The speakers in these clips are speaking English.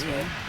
you.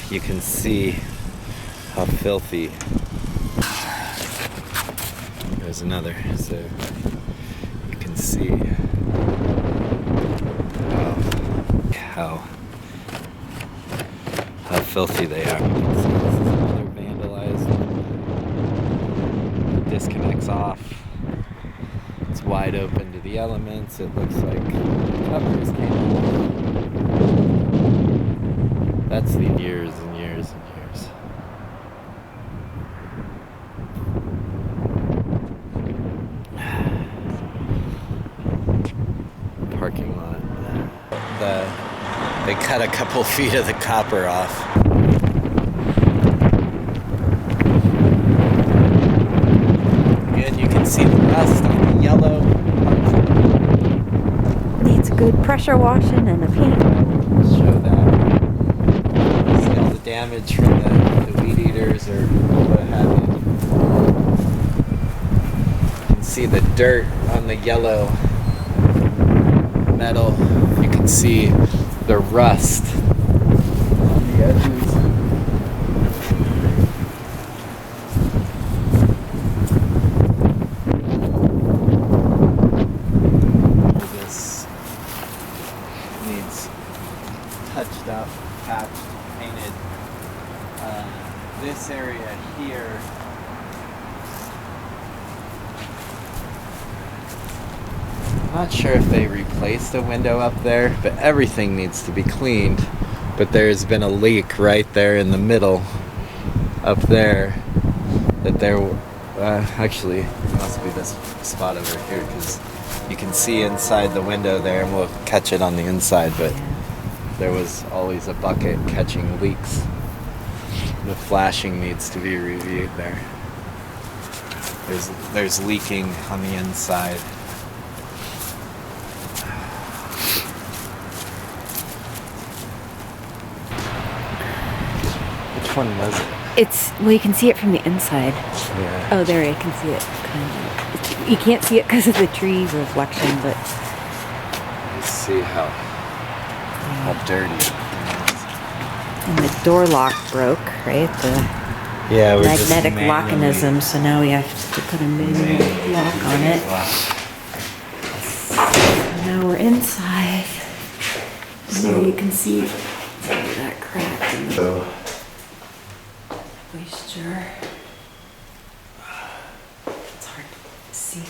you can see how filthy. There's another, so you can see how filthy they are. You can see this is another vandalized one. Disconnects off. It's wide open to the elements. It looks like covers came off. That's the years and years and years. Parking lot. They cut a couple feet of the copper off. Again, you can see the rust on the yellow. Needs good pressure washing and a paint. I'll show that. See all the damage from the weed eaters or what have you. You can see the dirt on the yellow metal. You can see the rust on the edges. This needs touched up, patched, painted. This area here, I'm not sure if they replaced a window up there, but everything needs to be cleaned. But there's been a leak right there in the middle, up there, that there, actually, it must be this spot over here, because you can see inside the window there, and we'll catch it on the inside, but there was always a bucket catching leaks. The flashing needs to be reviewed there. There's leaking on the inside. Which one was it? Well, you can see it from the inside. Yeah. Oh, there, I can see it. Kind of. You can't see it because of the tree reflection, but You see how dirty it is. and the door lock broke, right? The Yeah, magnetic mechanism. So now we have to put a manual lock on it. Now we're inside. And there you can see that crack in the moisture. It's hard to see.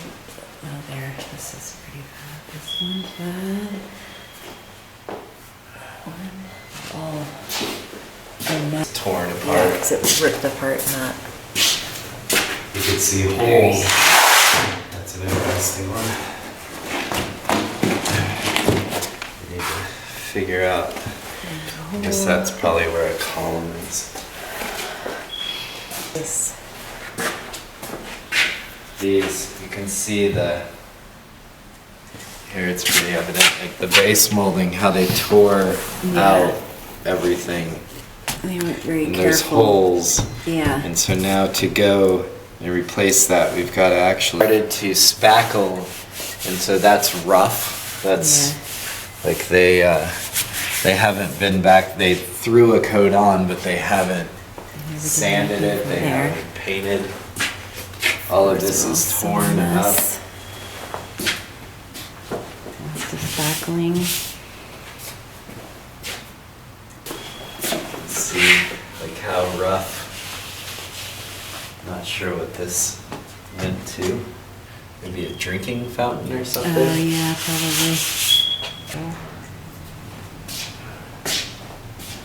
Oh, there. This is pretty bad. This one's bad. One. Oh. And that. Torn Yeah, apart. because it was ripped apart in that. You can see holes. That's an interesting one. You need to figure out. I guess that's probably where a column is. This. These, you can see here it's pretty evident, like the base molding, how they tore out everything. They weren't very And careful. there's holes. Yeah. And so now to go and replace that, we've got to actually started to spackle, and so that's rough. That's like they haven't been back. They threw a coat on, but they haven't sanded it. They haven't painted. All of this is torn up. Lots of spackling. See like how rough. Not sure what this meant to. Maybe a drinking fountain or something. Oh yeah, probably.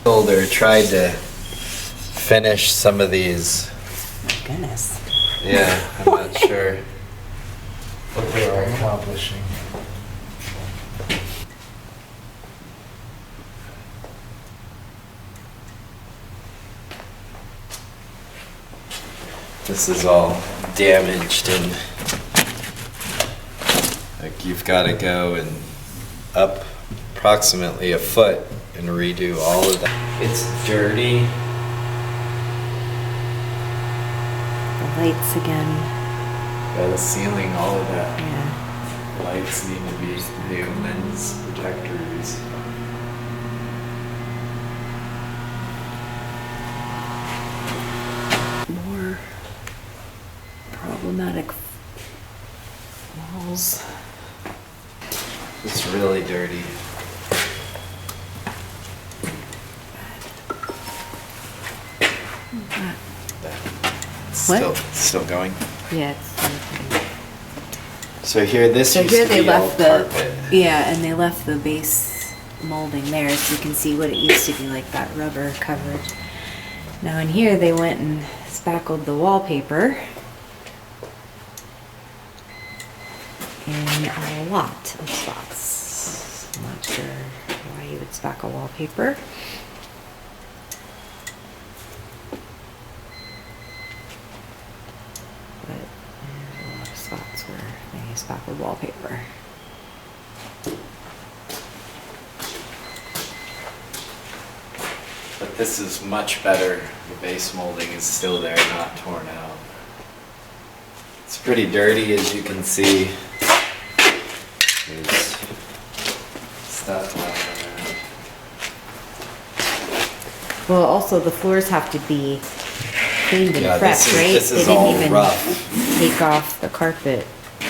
Older tried to finish some of these. My goodness. Yeah, I'm not sure what they were accomplishing. This is all damaged, and like you've got to go and up approximately a foot and redo all of that. It's dirty. The lights again. Got the ceiling, all of that. Yeah. Lights need to be new, lens projectors. problematic walls. It's really dirty. It's What? Still going. Yeah, it's So here, this so used here to they be left old the carpet. yeah, and they left the base molding there, so you can see what it used to be like, that rubber coverage. Now in here they went and spackled the wallpaper in a lot of spots. I'm not sure why you would spackle wallpaper. But there's a lot of spots where they spackled wallpaper. But this is much better. The base molding is still there, not torn out. It's pretty dirty, as you can see. There's stuff lying around. Well, also the floors have to be cleaned and Yeah, prepped, right? this They is didn't all even rough. take off the carpet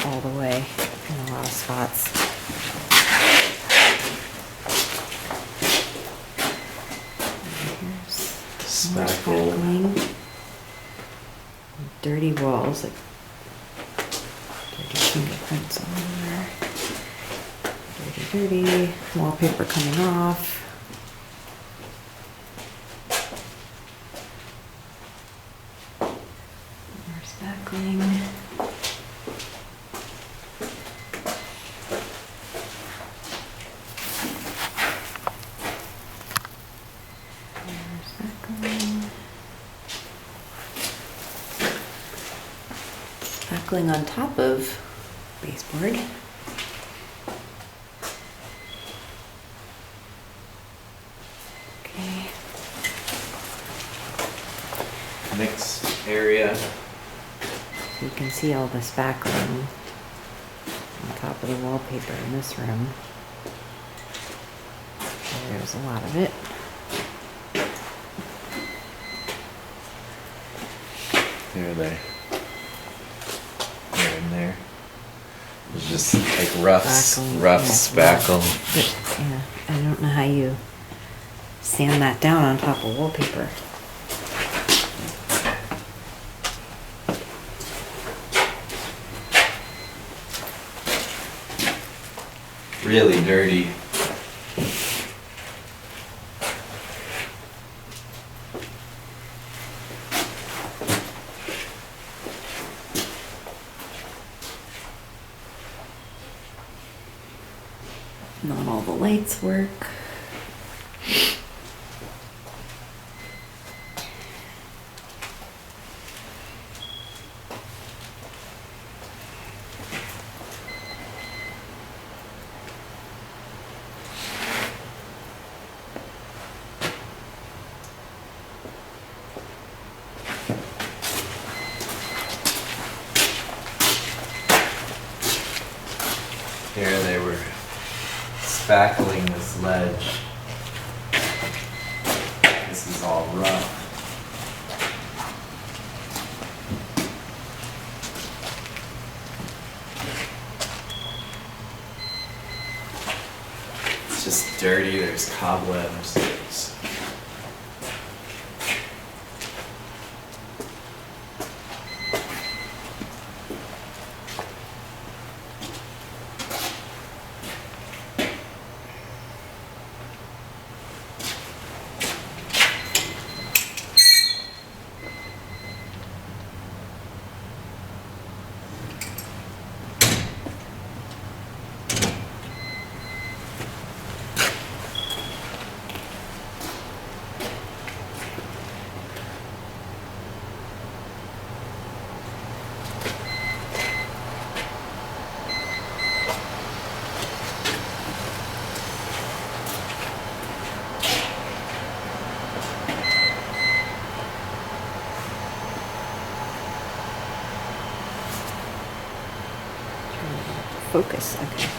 all the way in a lot of spots. Here's more Spackle. spackling. Dirty walls, like dirty fingerprints all over. Dirty, dirty. Wallpaper coming off. More spackling. More spackling. Spackling on top of baseboard. Okay. Mixed area. So you can see all the spackling on top of the wallpaper in this room. There's a lot of it. There they. There and there. It's just like rough Yeah, spackle. But, yeah, I don't know how you sand that down on top of wallpaper. Really dirty. Not all the lights work. Here they were spackling this ledge. This is all rough. It's just dirty, there's cobwebs, there's Focus, okay.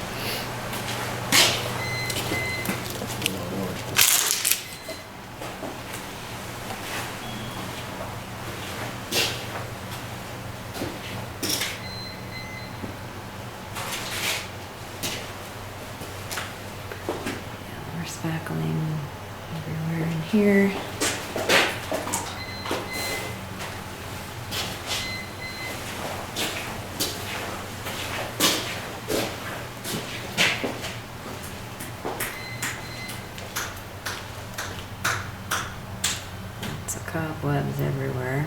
Cobwebs everywhere.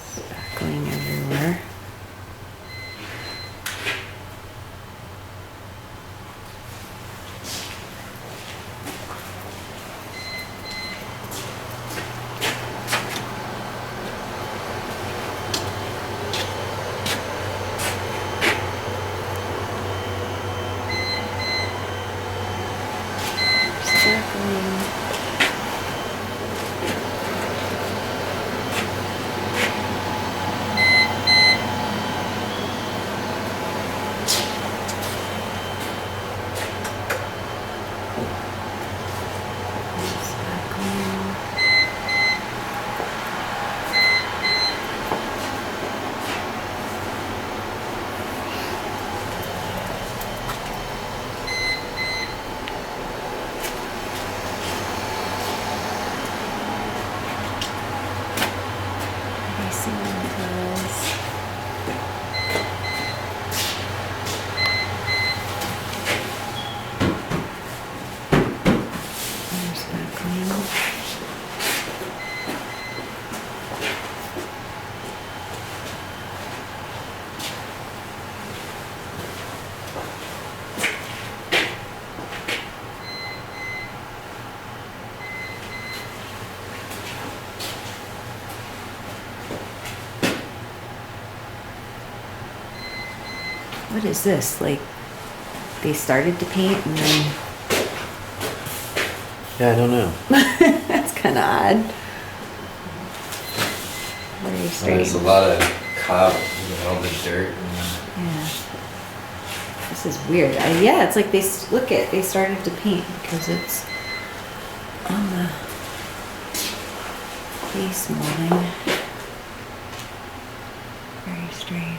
Spackling everywhere. What is this? Like, they started to paint and then... Yeah, I don't know. That's kind of odd. Very strange. There's a lot of cobs, all the dirt. Yeah. This is weird. Yeah, it's like they started to paint because it's on the base molding. Very strange.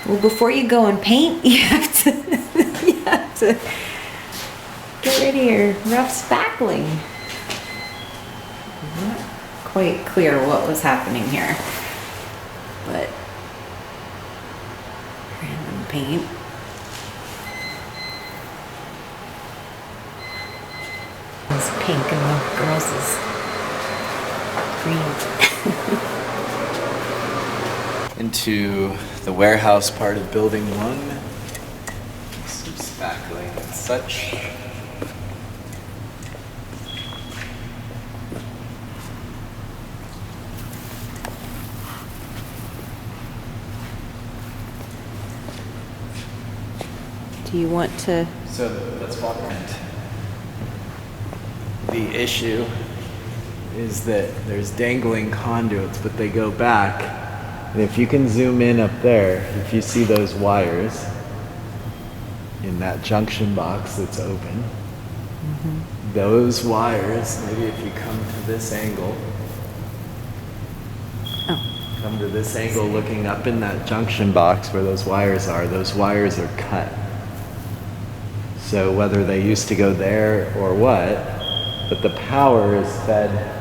Well, before you go and paint, you have to get rid of your rough spackling. Not quite clear what was happening here, but random paint. It's pink and the girls is green. Into the warehouse part of building 1. Some spackling and such. Do you want to? So let's walk around. The issue is that there's dangling conduits, but they go back. And if you can zoom in up there, if you see those wires in that junction box that's open, those wires, maybe if you come to this angle, come to this angle looking up in that junction box where those wires are cut. So whether they used to go there or what, but the power is fed.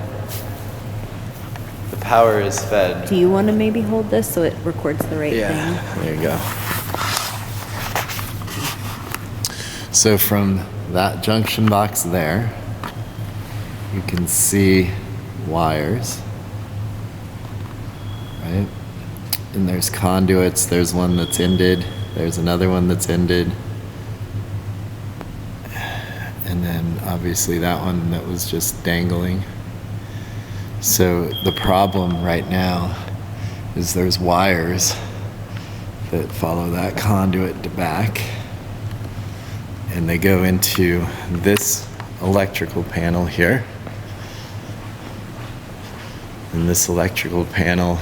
Do you want to maybe hold this so it records the right thing? Yeah, there you go. So from that junction box there, you can see wires, right? And there's conduits, there's one that's ended, there's another one that's ended. And then obviously that one that was just dangling. So the problem right now is there's wires that follow that conduit to back, and they go into this electrical panel here. And this electrical panel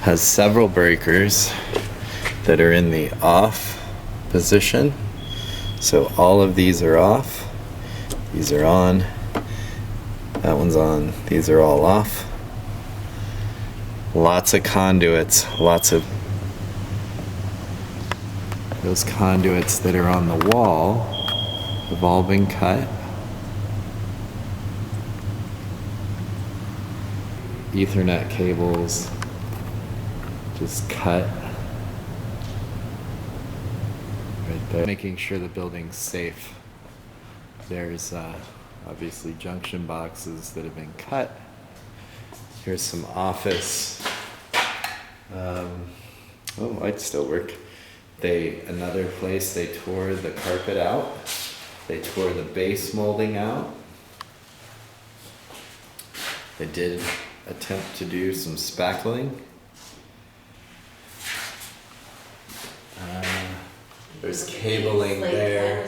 has several breakers that are in the off position. So all of these are off, these are on, that one's on, these are all off. Lots of conduits, lots of those conduits that are on the wall have all been cut. Ethernet cables just cut. right there. Making sure the building's safe. There's obviously junction boxes that have been cut. Here's some office. Oh, I'd still work. Another place, they tore the carpet out. They tore the base molding out. They did attempt to do some spackling. There's cabling there.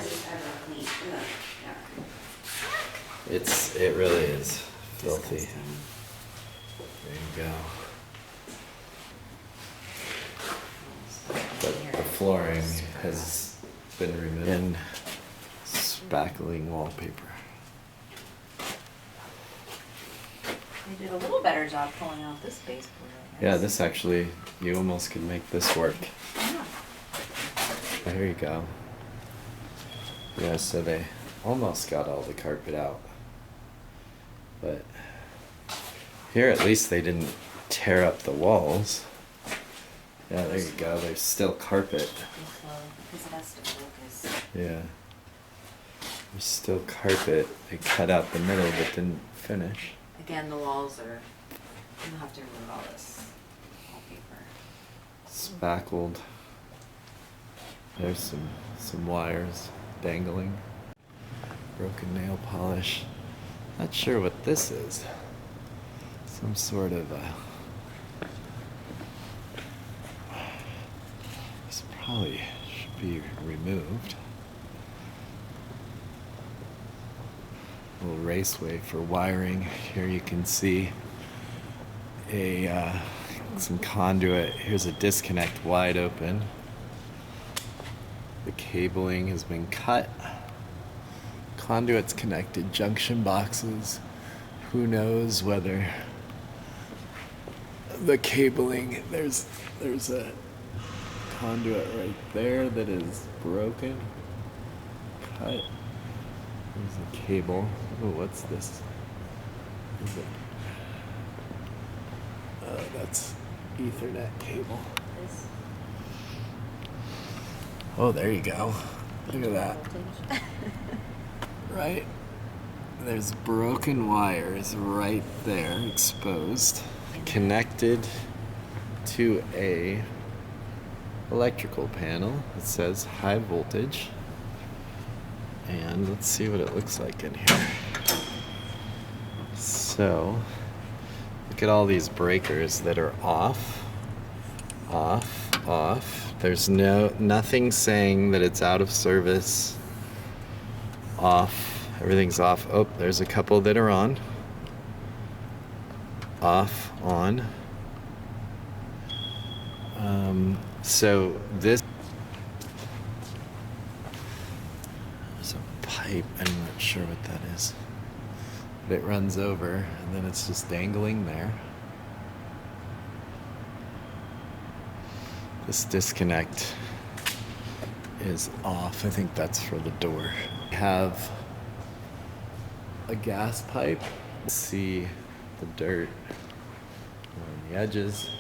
It really is filthy. There you go. But the flooring has been removed. And spackling wallpaper. They did a little better job pulling out this baseboard. Yeah, this actually, you almost could make this work. Yeah. There you go. Yeah, so they almost got all the carpet out. But here at least they didn't tear up the walls. Yeah, there you go. There's still carpet. Because it has to focus. Yeah. There's still carpet. They cut out the middle but didn't finish. Again, the walls are, you'll have to remove all this wallpaper. Spackled. There's some wires dangling. Broken nail polish. Not sure what this is. Some sort of this probably should be removed. A little raceway for wiring. Here you can see some conduit. Here's a disconnect wide open. The cabling has been cut. Conduits connected, junction boxes. Who knows whether the cabling, there's a conduit right there that is broken. Cut. There's a cable. Oh, what's this? Is it? That's Ethernet cable. Oh, there you go. Look at that. Right? There's broken wires right there, exposed. Connected to a electrical panel. It says high voltage. And let's see what it looks like in here. So, look at all these breakers that are off, off, off. There's nothing saying that it's out of service. Off. Everything's off. Oh, there's a couple that are on. Off, on. So this. There's a pipe. I'm not sure what that is. But it runs over, and then it's just dangling there. This disconnect is off. I think that's for the door. We have a gas pipe. See the dirt on the edges.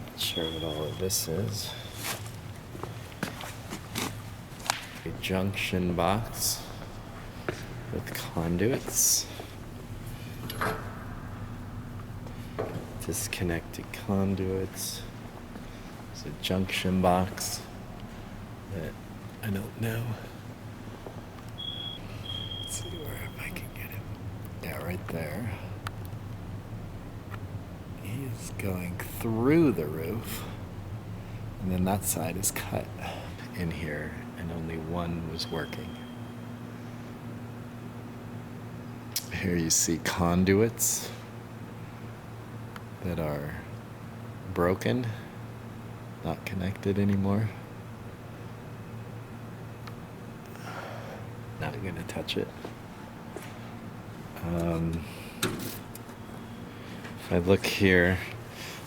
Not sure what all of this is. A junction box with conduits. Disconnected conduits. There's a junction box that I don't know. Let's see if I can get him. Yeah, right there. He's going through the roof. And then that side is cut in here, and only one was working. Here you see conduits that are broken, not connected anymore. Not gonna touch it. If I look here,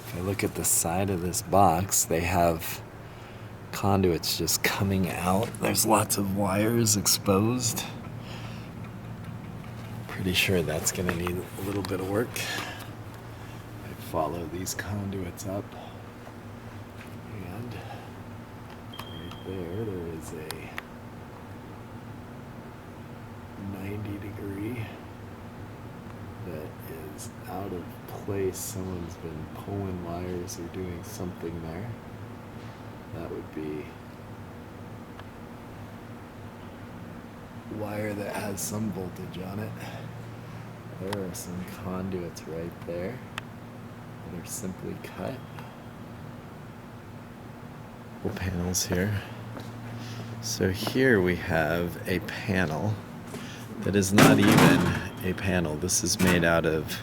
if I look at the side of this box, they have conduits just coming out. There's lots of wires exposed. Pretty sure that's gonna need a little bit of work. I follow these conduits up, and right there is a 90-degree that is out of place. Someone's been pulling wires or doing something there. That would be wire that has some voltage on it. There are some conduits right there that are simply cut. Panels here. So here we have a panel that is not even a panel. This is made out of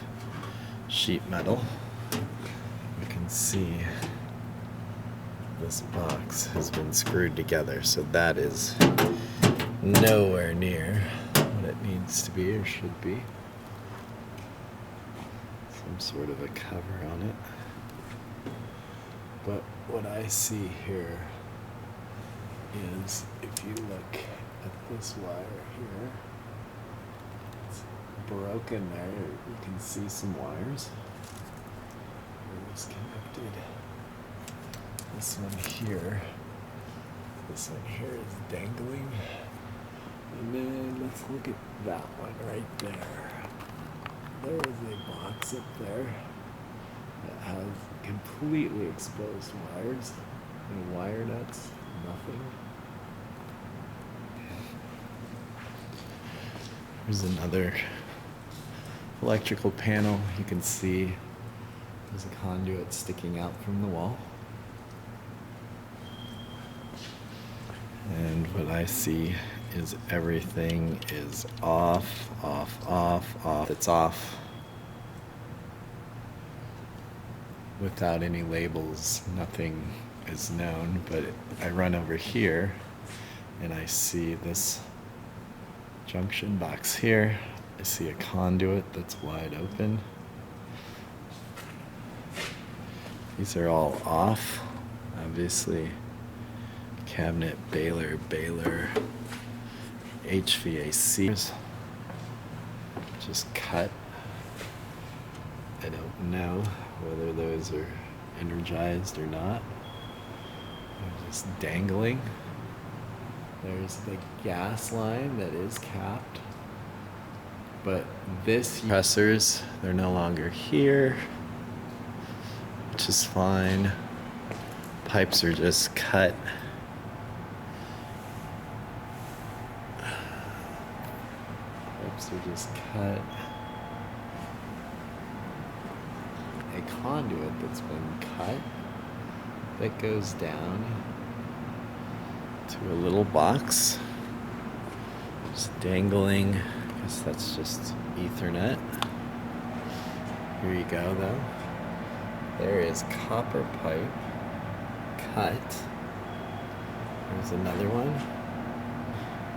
sheet metal. You can see this box has been screwed together, so that is nowhere near what it needs to be or should be. Some sort of a cover on it. But what I see here is, if you look at this wire here, it's broken there. You can see some wires. They're disconnected. This one here is dangling. And then let's look at that one right there. There is a box up there that has completely exposed wires and wire nuts, nothing. Here's another electrical panel. You can see there's a conduit sticking out from the wall. And what I see is everything is off. It's off without any labels. Nothing is known, but I run over here and I see this junction box here. I see a conduit that's wide open. These are all off. Obviously, cabinet, baler, HVAC. Just cut. I don't know whether those are energized or not. They're just dangling. There's the gas line that is capped. But this compressors, they're no longer here, which is fine. Pipes are just cut. Pipes are just cut. A conduit that's been cut that goes down to a little box, just dangling. I guess that's just Ethernet. Here you go, though. There is copper pipe cut. There's another one,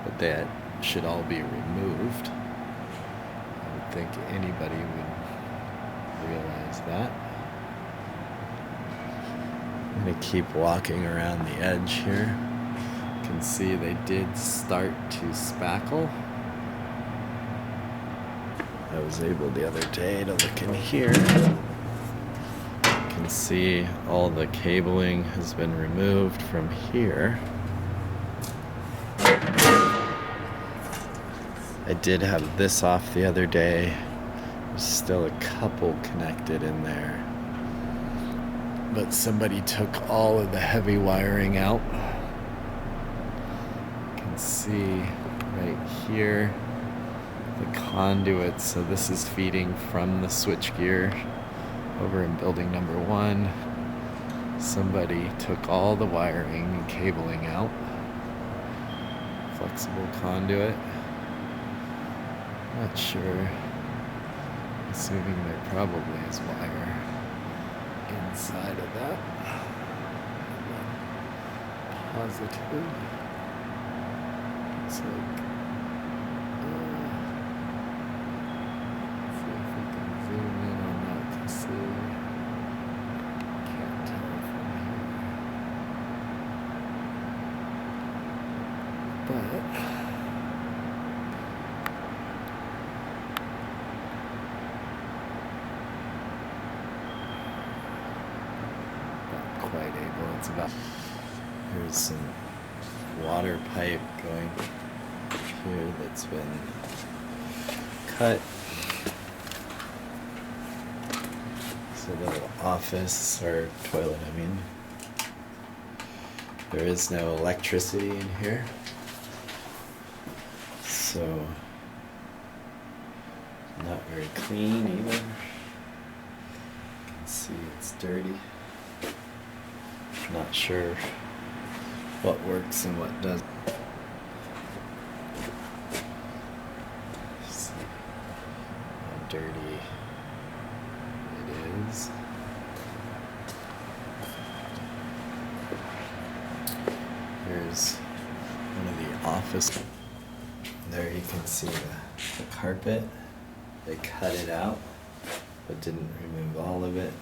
but that should all be removed. I would think anybody would realize that. I'm gonna keep walking around the edge here. You can see they did start to spackle. I was able the other day to look in here. You can see all the cabling has been removed from here. I did have this off the other day. There's still a couple connected in there. But somebody took all of the heavy wiring out. You can see right here the conduit. So this is feeding from the switchgear over in building number 1. Somebody took all the wiring and cabling out. Flexible conduit. Not sure. Assuming there probably is wire inside of that. Positive. It's like, let's see if we can zoom in on that to see. But not quite able. It's about. Here's some water pipe going here that's been cut. It's a little office or toilet, I mean. There is no electricity in here, so not very clean either. You can see it's dirty. Not sure what works and what doesn't. See how dirty it is. Here's one of the office. There you can see the carpet. They cut it out, but didn't remove all of it.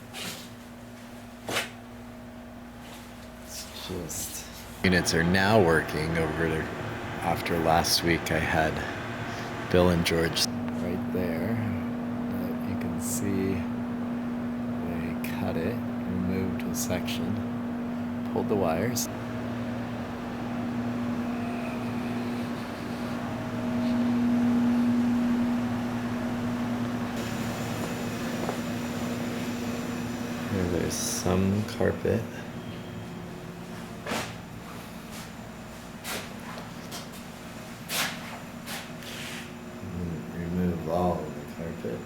It's just... Units are now working over there. After last week I had Bill and George right there. You can see they cut it, removed a section, pulled the wires. There's some carpet. Remove all of the carpet.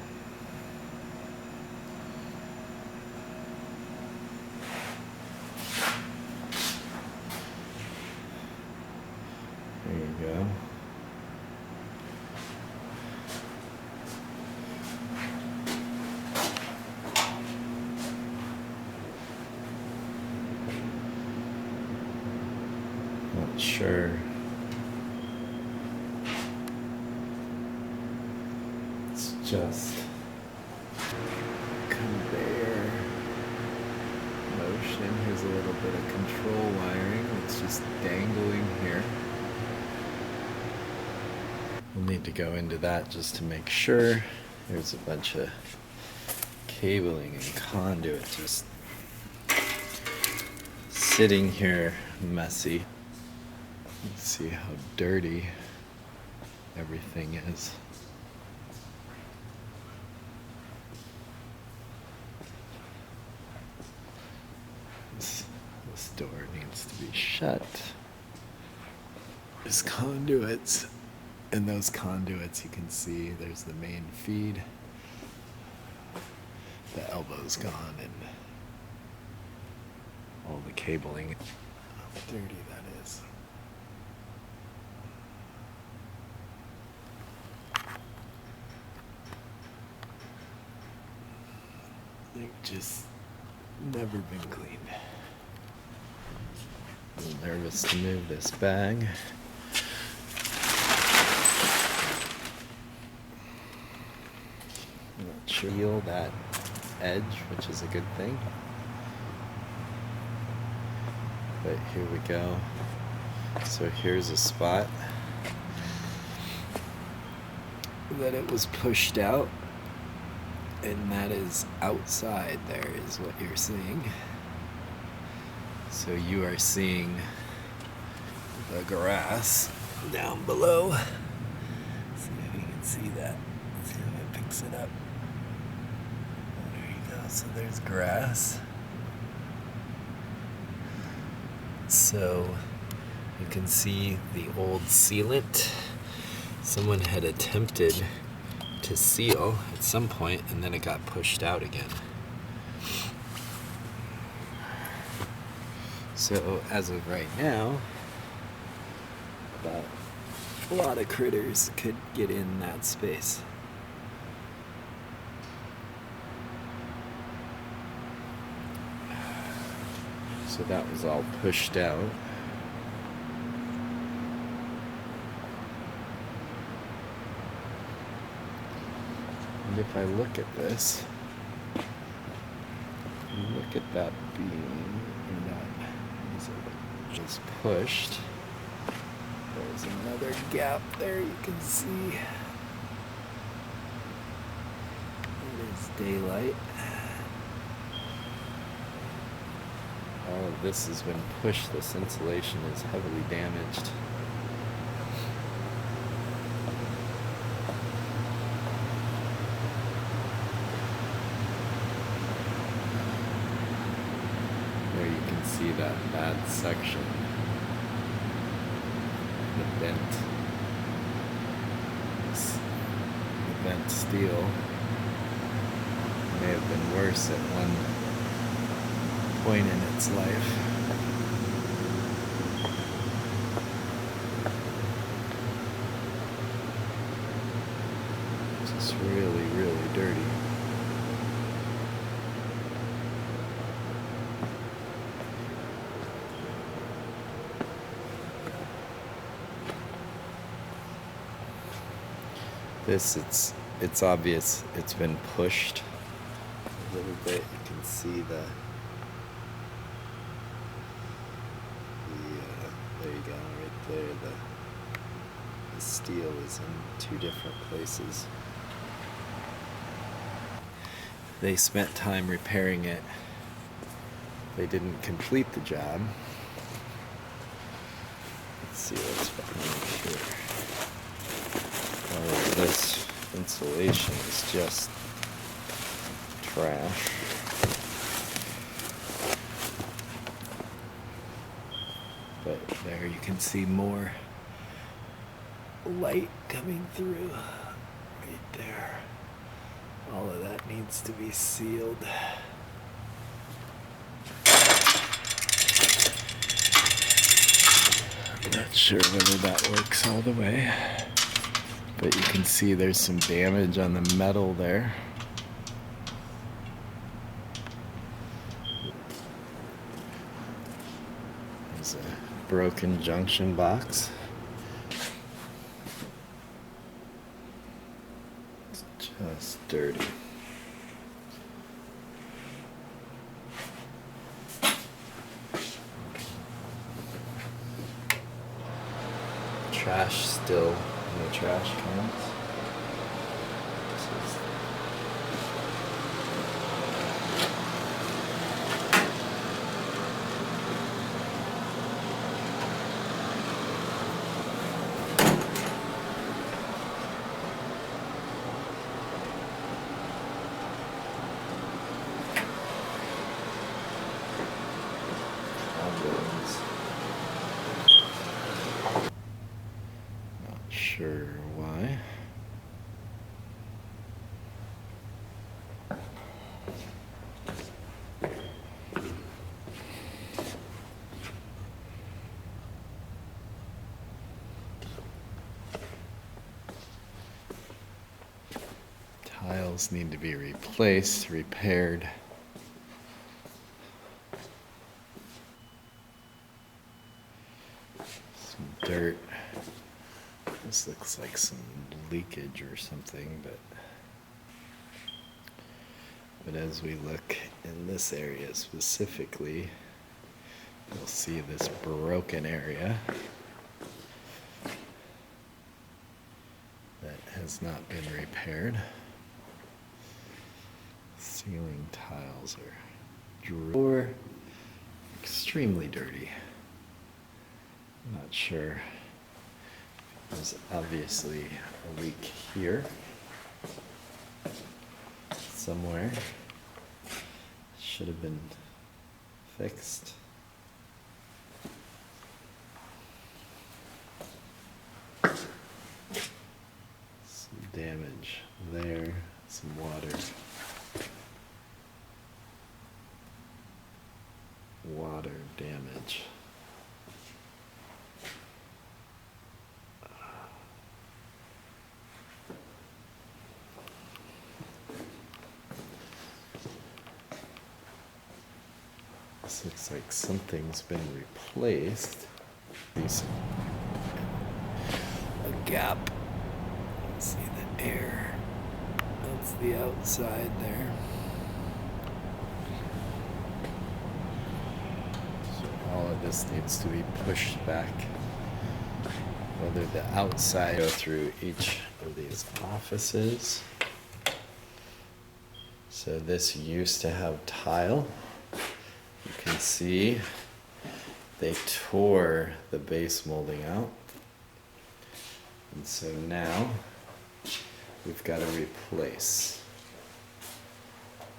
There you go. Not sure. It's just conveyor motion. Here's a little bit of control wiring. It's just dangling here. We'll need to go into that just to make sure. There's a bunch of cabling and conduit just sitting here messy. Let's see how dirty everything is. This door needs to be shut. There's conduits. And those conduits, you can see there's the main feed. The elbow's gone and all the cabling. How dirty that is. They've just never been cleaned. A little nervous to move this bag. Not sure heal that edge, which is a good thing. But here we go. So here's a spot that it was pushed out. And that is outside there is what you're seeing. So you are seeing the grass down below. See if you can see that. Let's see if it picks it up. There you go. So there's grass. So you can see the old sealant. Someone had attempted to seal at some point and then it got pushed out again. So as of right now, a lot of critters could get in that space. So that was all pushed out. And if I look at this, look at that beam, and that is pushed There's another gap there you can see. It is daylight. All of this has been pushed. This insulation is heavily damaged. There you can see that bad section. The bent steel may have been worse at one point in its life. Just really, really dirty. It's obvious it's been pushed a little bit. You can see there you go, right there. The steel is in two different places. They spent time repairing it. They didn't complete the job. Let's see what's behind here. All of this insulation is just trash. But there you can see more light coming through right there. All of that needs to be sealed. I'm not sure whether that works all the way, but you can see there's some damage on the metal there. There's a broken junction box. It's just dirty. Trash still in the trash cans. Not sure why. Tiles need to be replaced, repaired. Some dirt. This looks like some leakage or something, but as we look in this area specifically, you'll see this broken area that has not been repaired. Ceiling tiles are extremely dirty. I'm not sure. There's obviously a leak here somewhere. Should have been fixed. Some damage there, some water. Water damage. This looks like something's been replaced. There's a gap. See the air. That's the outside there. So all of this needs to be pushed back whether the outside go through each of these offices. So this used to have tile. You can see they tore the base molding out. And so now we've got to replace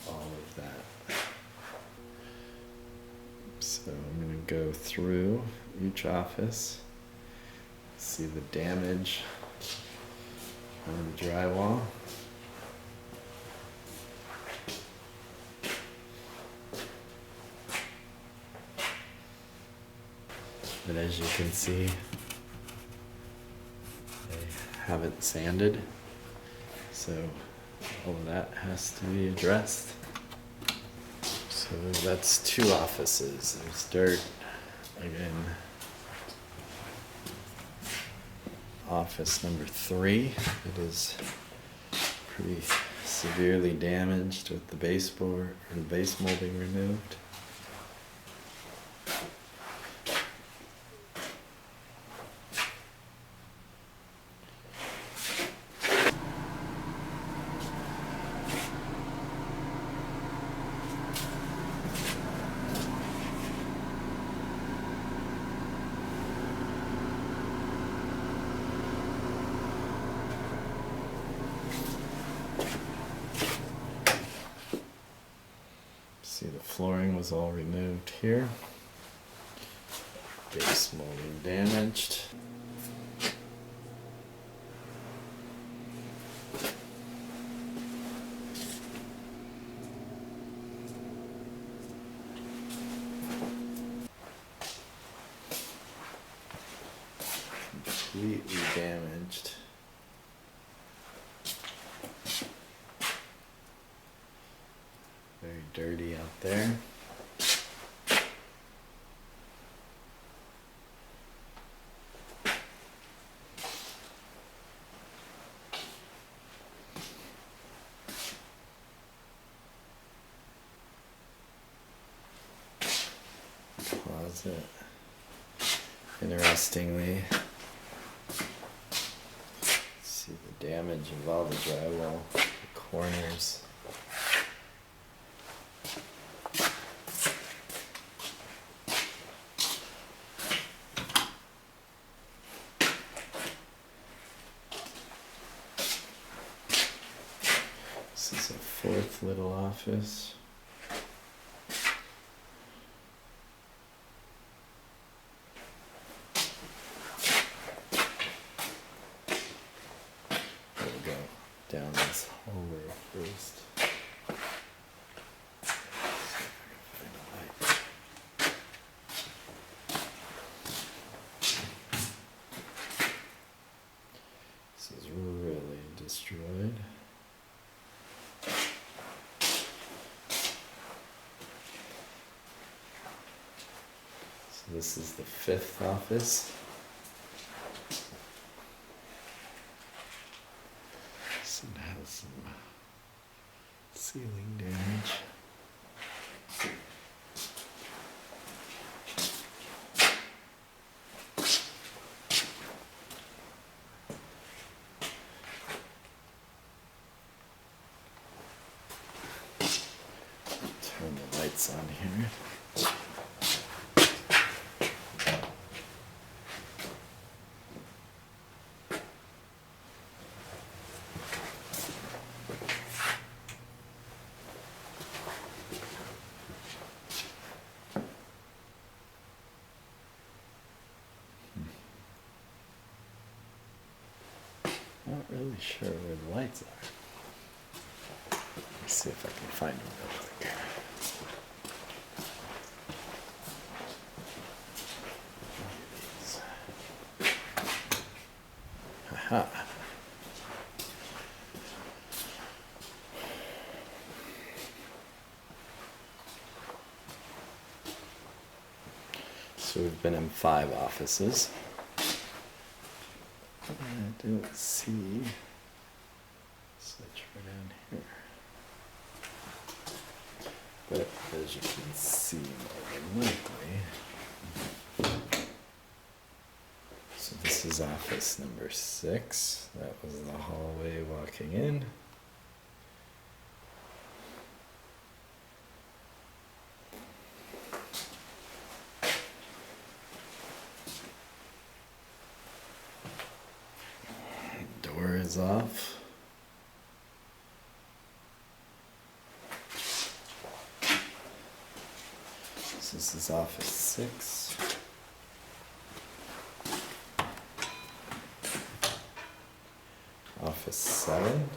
all of that. So I'm going to go through each office, see the damage on the drywall. But as you can see, they haven't sanded, so all of that has to be addressed. So that's 2 offices. There's dirt again. Office number 3, it is pretty severely damaged with the baseboard or the base molding removed. See, the flooring was all removed here. Base molding damaged. Completely damaged. Very dirty out there. Closet. Interestingly, see the damage of all the drywall, the corners. This is a 4th little office. We'll go down this hallway first. Find a light. This is really destroyed. So this is the 5th office. So it has some ceiling damage. Turn the lights on here. Not really sure where the lights are. Let's see if I can find them real quick. Aha. So we've been in 5 offices. I don't see switch right down here. But as you can see, more than likely. So this is office number 6. That was the hallway walking in. Door is off. So this is office 6. Office 7.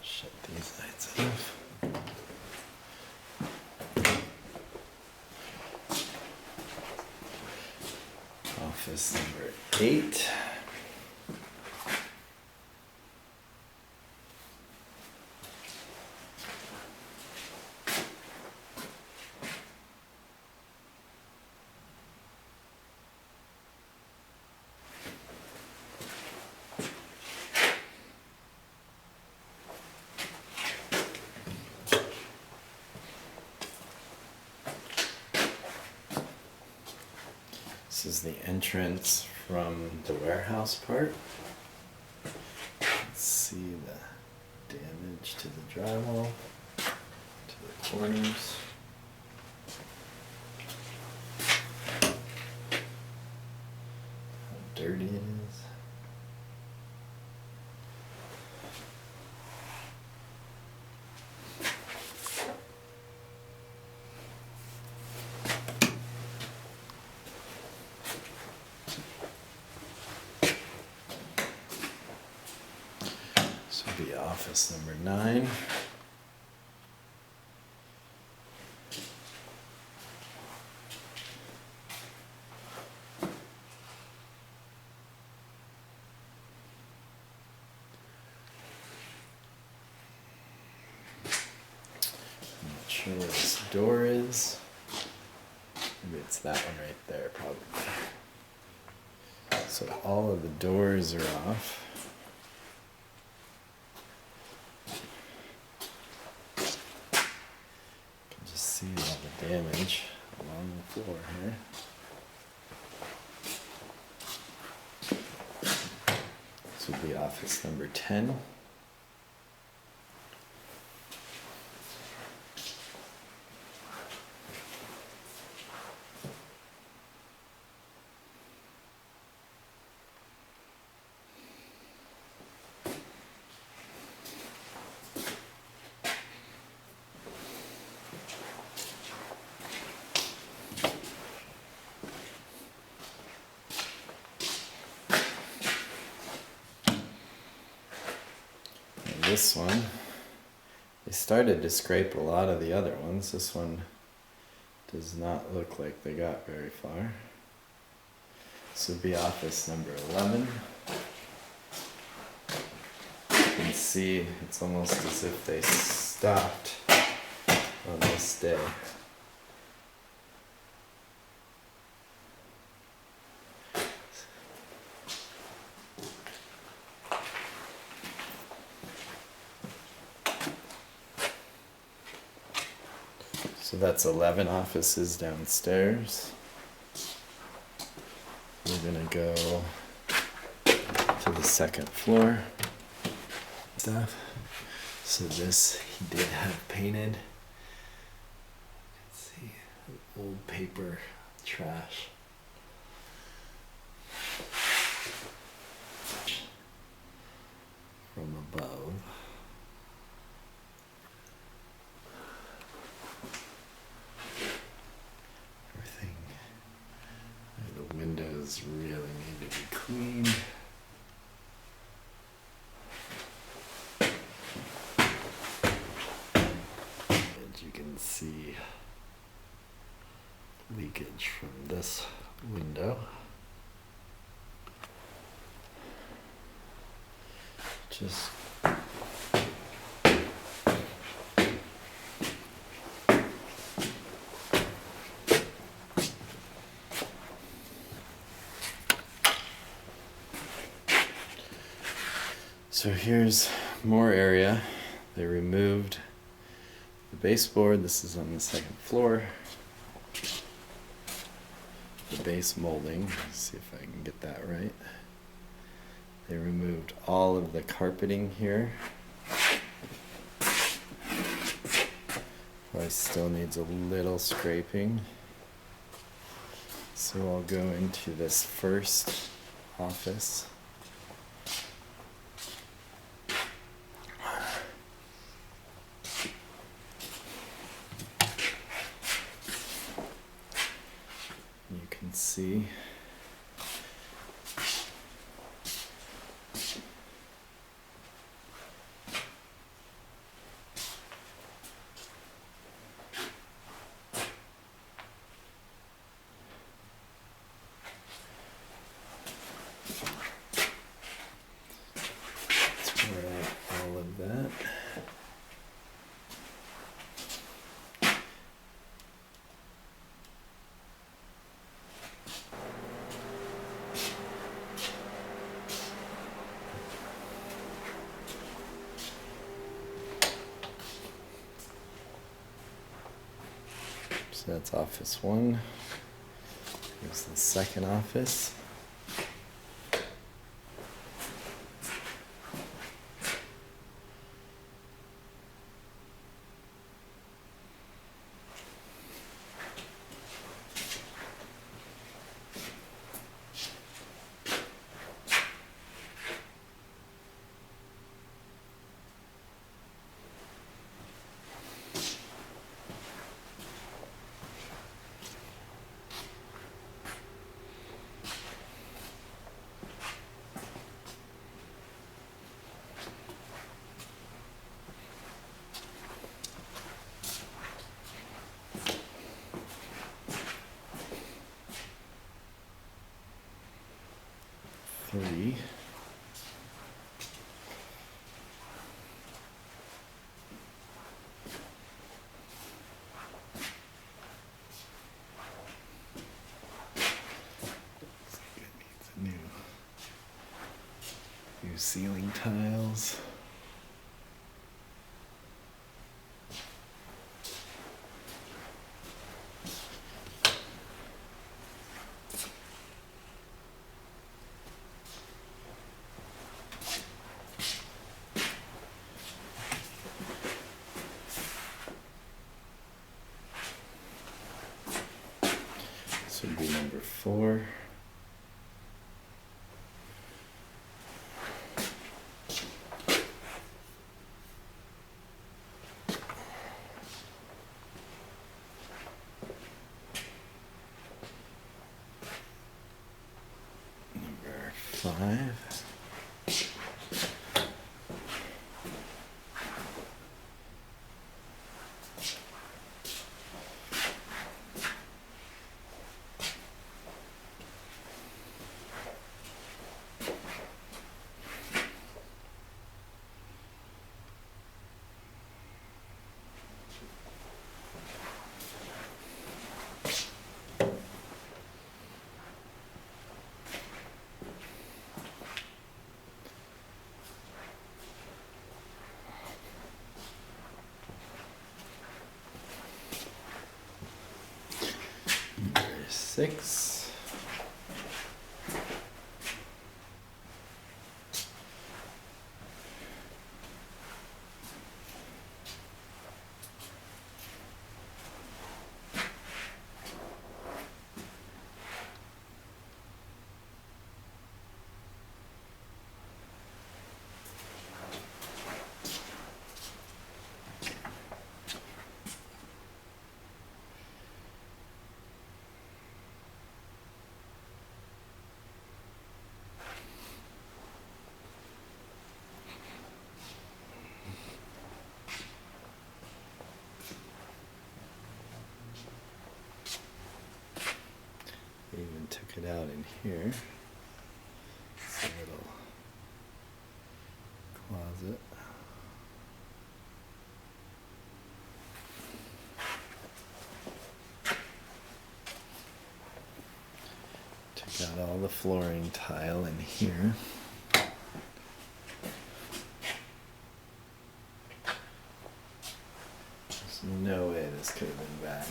Shut these lights off. Office number 8. This is the entrance from the warehouse part. Let's see the damage to the drywall, to the corners. How dirty it is. This would be office number 9. I'm not sure where this door is. Maybe it's that one right there, probably. So all of the doors are off. You can just see all the damage along the floor here. This would be office number 10. This one, they started to scrape a lot of the other ones. This one does not look like they got very far. This would be office number 11. You can see it's almost as if they stopped on this day. So that's 11 offices downstairs. We're gonna go to the second floor. Stuff. So this he did have painted. Let's see, old paper trash. From above. The windows really need to be cleaned. And you can see leakage from this window. Just So here's more area. They removed the baseboard. This is on the second floor. The base molding. Let's see if I can get that right. They removed all of the carpeting here. Probably still needs a little scraping. So I'll go into this first office. You can see all of that. So that's office 1. Here's the second office. Three. It needs new ceiling tiles. This would be number 4. Number 5. Number 6. They even took it out in here. It's a little closet. Took out all the flooring tile in here. no way this could have been bad.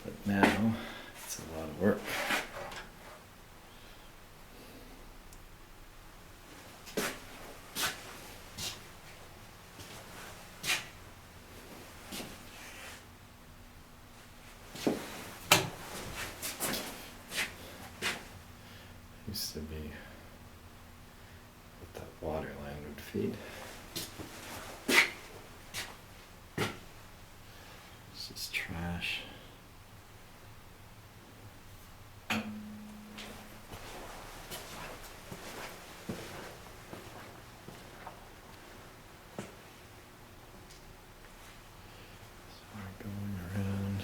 But now, it's a lot of work. Used to be what that water line would feed. It's just trash. So we're going around.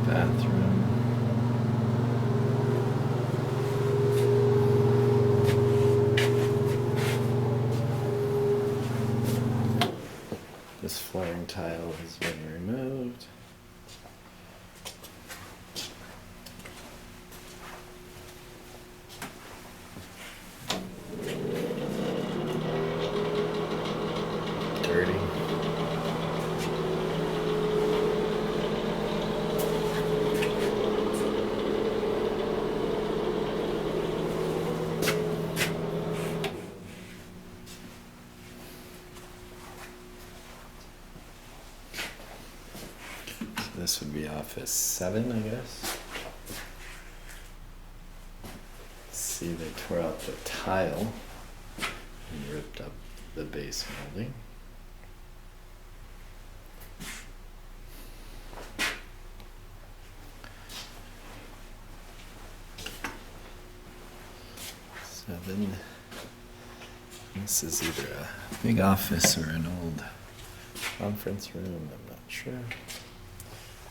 Bathroom. This flooring tile has been removed. Dirty. This would be office 7, I guess. See, they tore out the tile and ripped up the base molding. Seven. This is either a big office or an old conference room, I'm not sure.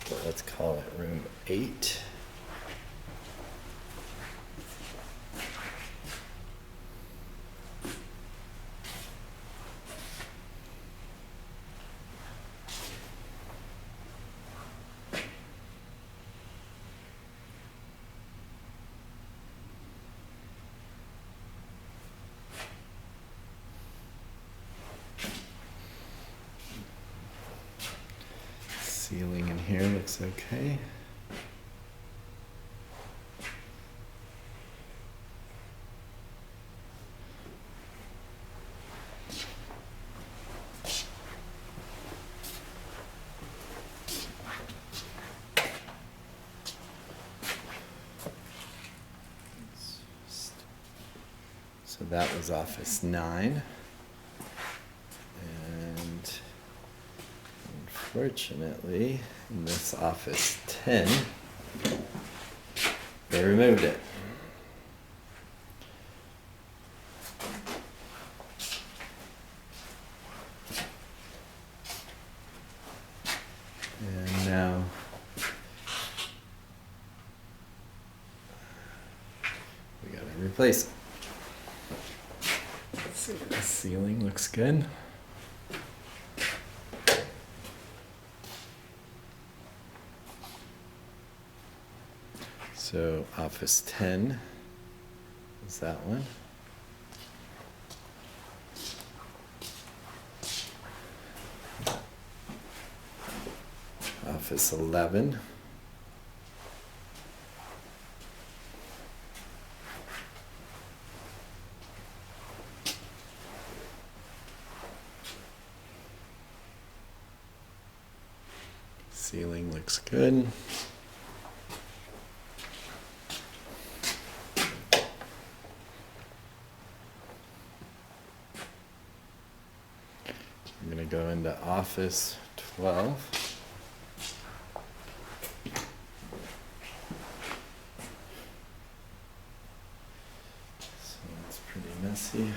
But let's call it room 8. Ceiling in here looks okay. So that was office 9. And unfortunately, in this office 10, they removed it. And now we gotta replace it. So the ceiling looks good. So office 10 is that one. Office 11. Ceiling looks good. I'm going to go into office 12. So it's pretty messy.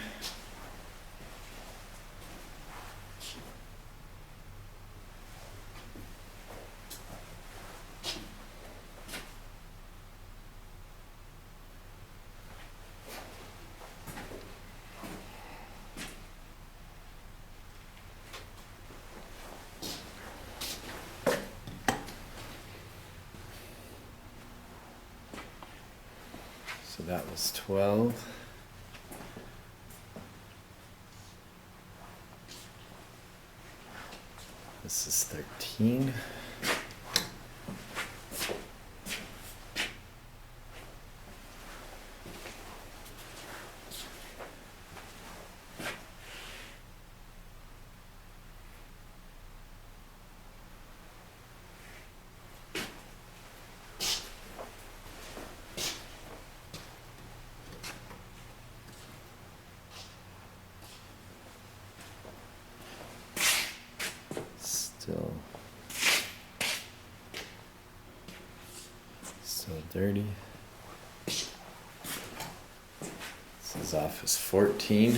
was 12. This is 13. Still dirty. This is office 14.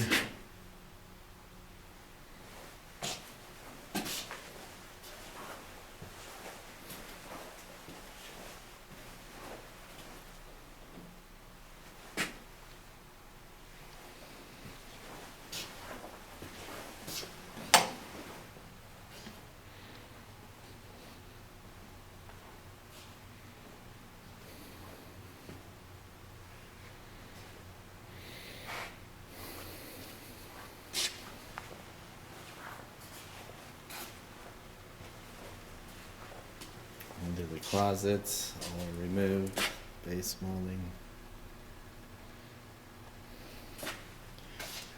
Into the closets, all removed, base molding.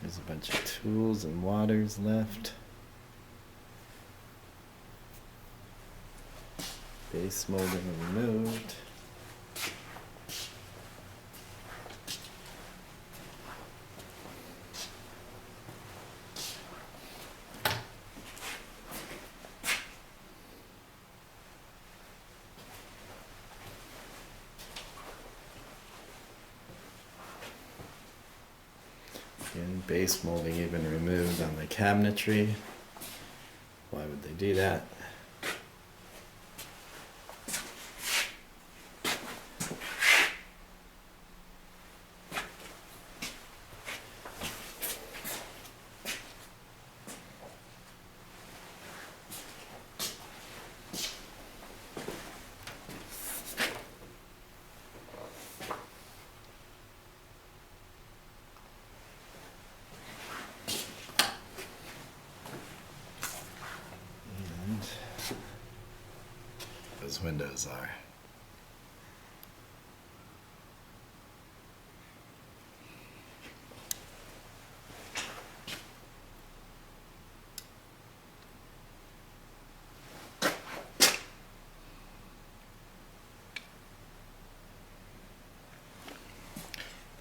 There's a bunch of tools and waters left. Base molding removed. And base molding even removed on the cabinetry. Why would they do that? Those windows are.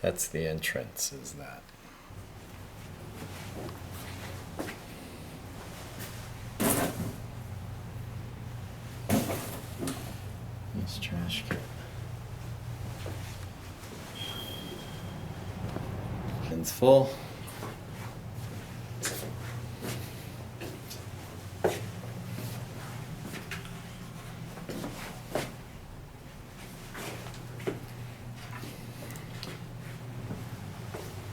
That's the entrance, is that. Nice trash can. It's full.